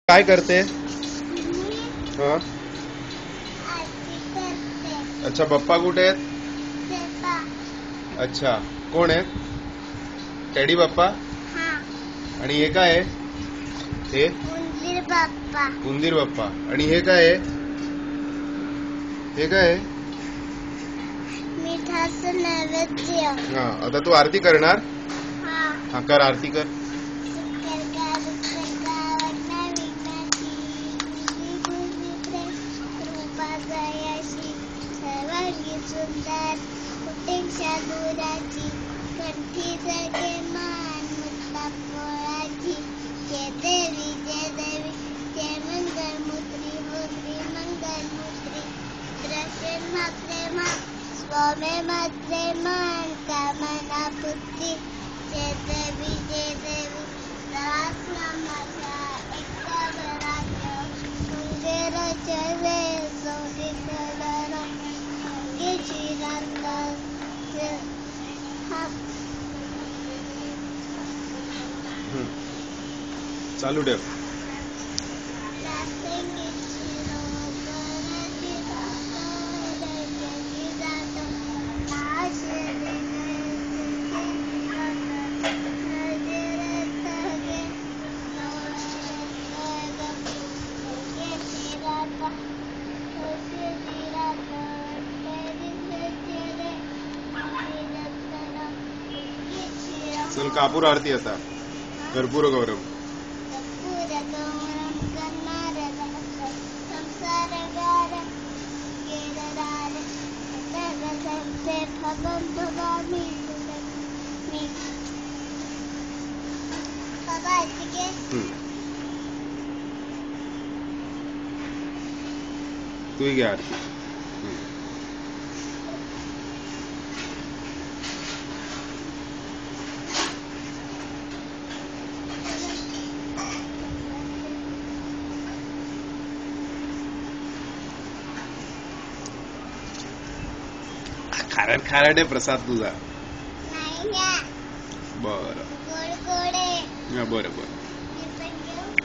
काय करते? हाँ अच्छा, पप्पा कुठे आहेत? अच्छा, कोण आहेत? टेडी बाप्पा. आणि हे काय आहे? हे उंदीर बाप्पा. आणि हे काय आहे? हे काय आहे? मिठाचं नैवेद्य. हा, आता तू आरती करणार? हा, कर आरती कर. सर्वांगी सुंदर कुटिंच्या दुराची कंठी जगे मान मुक्ता पोळाची. जय देवी जय मंगलमूर्ती हो श्री मंगलमूर्ती. द्रष्टे मात्रे मा स्वामे मात्रे मान कामना पुत्री. जय देवी दासना माझ्या एकावराच्या मंगेराच्या वेळ सोडी कलर अंगेची रांगल. चालू ठेव. चल, कापूर आरती आता. कर्पूर गौरव. तू ही घे आरती. खारट आहे प्रसाद तुझा. नाही. बरं गोड गोड आहे. बरं.